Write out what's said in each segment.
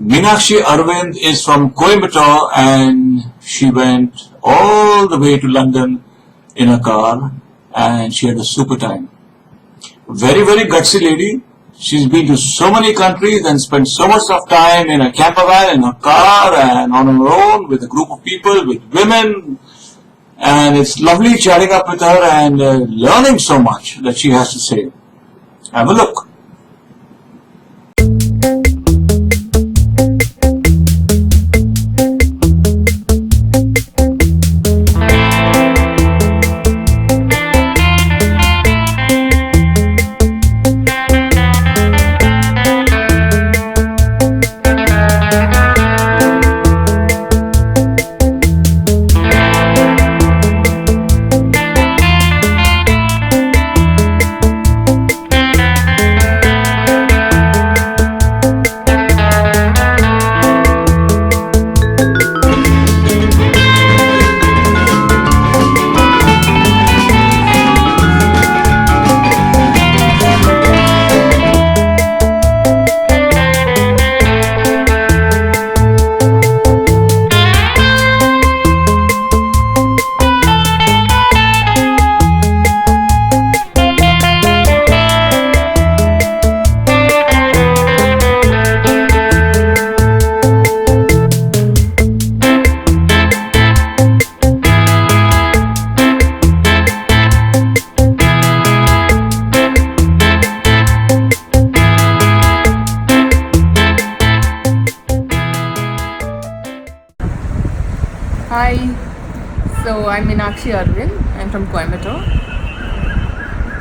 Meenakshi Arvind is from Coimbatore and she went all the way to London in a car and she had a super time. Very, very gutsy lady. She's been to so many countries and spent so much of time in a camper van, in a car and on her own with a group of people, with women. And it's lovely chatting up with her and learning so much that she has to say. Have a look. Hi, so I'm Meenakshi Arvind. I'm from Coimbatore.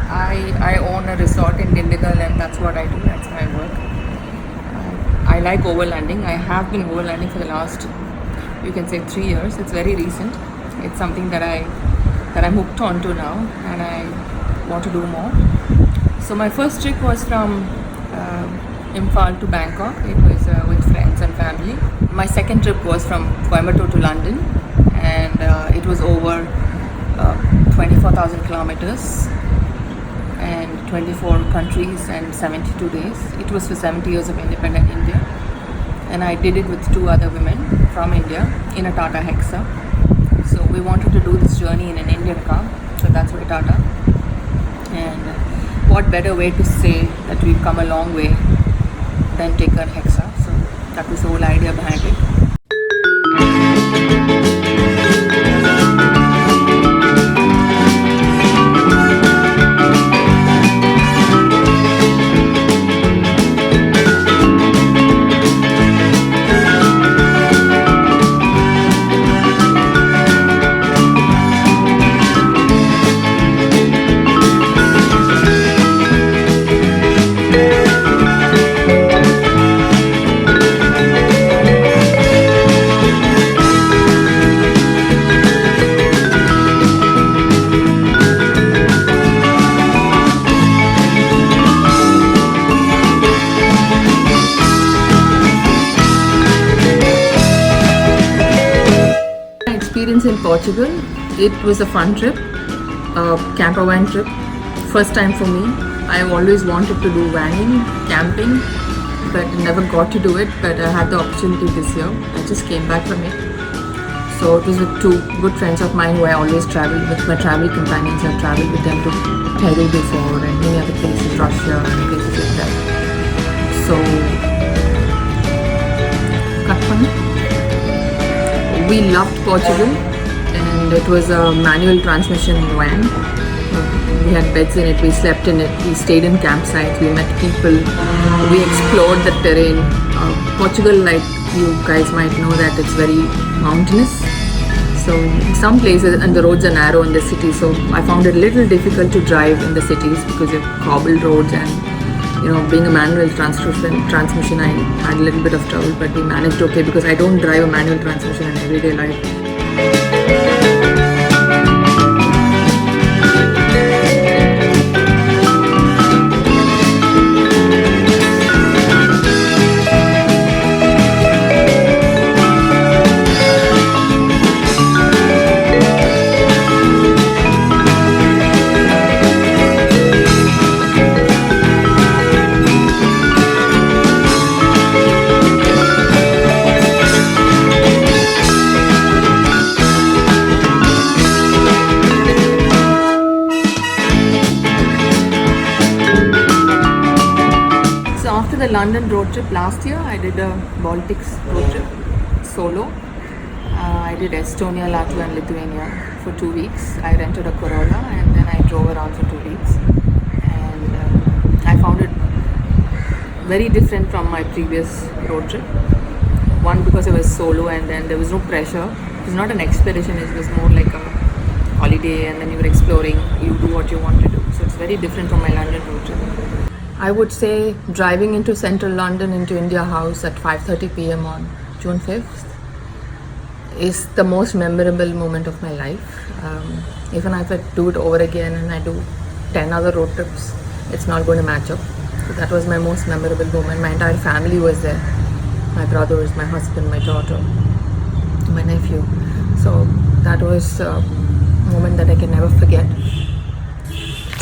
I own a resort in Dindigul and that's what I do, that's my work. I like overlanding. I have been overlanding for the last, you can say 3 years. It's very recent. It's something that I'm hooked onto now and I want to do more. So my first trip was from Imphal to Bangkok. It was with friends and family. My second trip was from Coimbatore to London and it was over 24,000 kilometers and 24 countries and 72 days. It was for 70 years of independent India and I did it with 2 other women from India in a Tata Hexa. So we wanted to do this journey in an Indian car, so that's why Tata. And what better way to say that we've come a long way than take a Hexa. So that was the whole idea behind it. In Portugal, it was a fun trip, a camper van trip, first time for me. I always wanted to do vanning, camping, but never got to do it, but I had the opportunity this year. I just came back from it. So it was with 2 good friends of mine who I always traveled with, my travel companions. I've traveled with them to Peru before and many other places, Russia and places like that. So, we loved Portugal and it was a manual transmission van. We had beds in it, we slept in it, we stayed in campsites, we met people, we explored the terrain. Portugal, like you guys might know, that it's very mountainous. So some places and the roads are narrow in the city, so I found it a little difficult to drive in the cities because of cobbled roads and being a manual transmission, I had a little bit of trouble, but we managed okay because I don't drive a manual transmission in everyday life. after the London road trip last year, I did a Baltics road trip solo. I did Estonia, Latvia and Lithuania for 2 weeks. I rented a Corolla and then I drove around for 2 weeks. And I found it very different from my previous road trip. One, because I was solo and then there was no pressure. It was not an expedition, it was more like a holiday and then you were exploring, you do what you want to do. So it's very different from my London road trip. I would say driving into central London into India House at 5:30 p.m. on June 5th is the most memorable moment of my life. Even if I do it over again and I do 10 other road trips, it's not going to match up. So that was my most memorable moment. My entire family was there. My brothers, my husband, my daughter, my nephew. So that was a moment that I can never forget.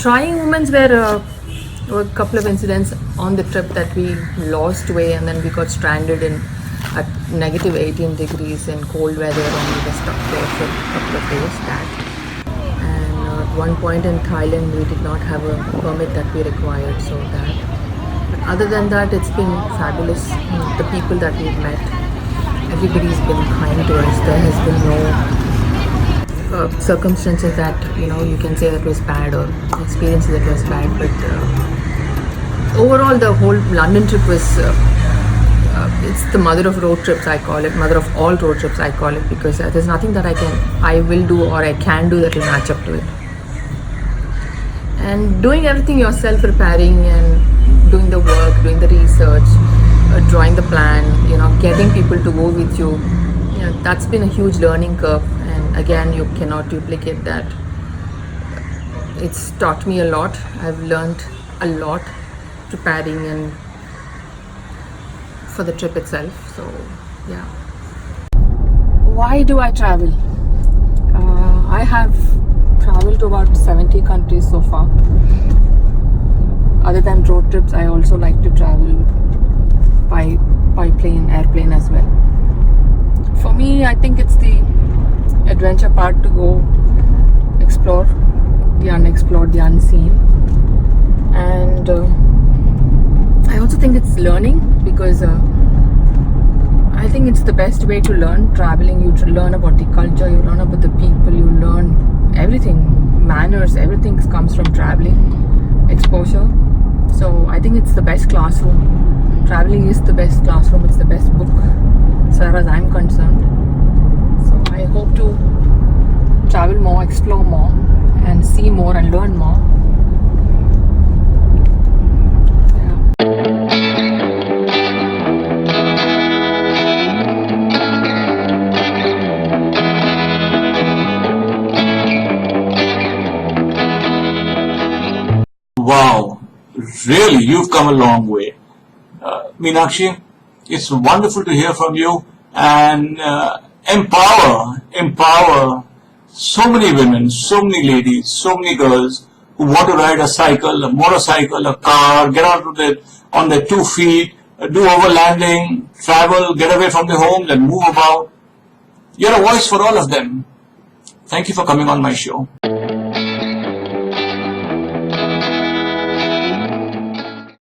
Trying moments were a couple of incidents on the trip that we lost way and then we got stranded in at negative 18 degrees in cold weather and we were stuck there for a couple of days. And at one point in Thailand we did not have a permit that we required, so that. But other than that, it's been fabulous. The people that we've met, everybody's been kind to us. There has been no circumstances that you can say that was bad or experiences that was bad. But overall, the whole London trip was. It's the mother of road trips, I call it. Mother of all road trips, I call it, because there's nothing that I will do or I can do that will match up to it. And doing everything yourself, preparing and doing the work, doing the research, drawing the plan, getting people to go with you, that's been a huge learning curve. And again, you cannot duplicate that. It's taught me a lot. I've learned a lot preparing and for the trip itself. So yeah. Why do I travel? I have traveled to about 70 countries so far. Other than road trips, I also like to travel by airplane as well. For me, I think it's the adventure part, to go explore the unexplored, the unseen. And I also think it's learning, because I think it's the best way to learn. Traveling, you learn about the culture, you learn about the people, you learn everything, manners, everything comes from traveling, exposure. So I think it's the best classroom. Traveling is the best classroom, it's the best book as far as I'm concerned. So I hope to travel more, explore more and see more and learn more. Wow, really, you've come a long way. Meenakshi, it's wonderful to hear from you, and empower so many women, so many ladies, so many girls who want to ride a cycle, a motorcycle, a car, get out on their 2 feet, do overlanding, travel, get away from their homes and move about. You're a voice for all of them. Thank you for coming on my show.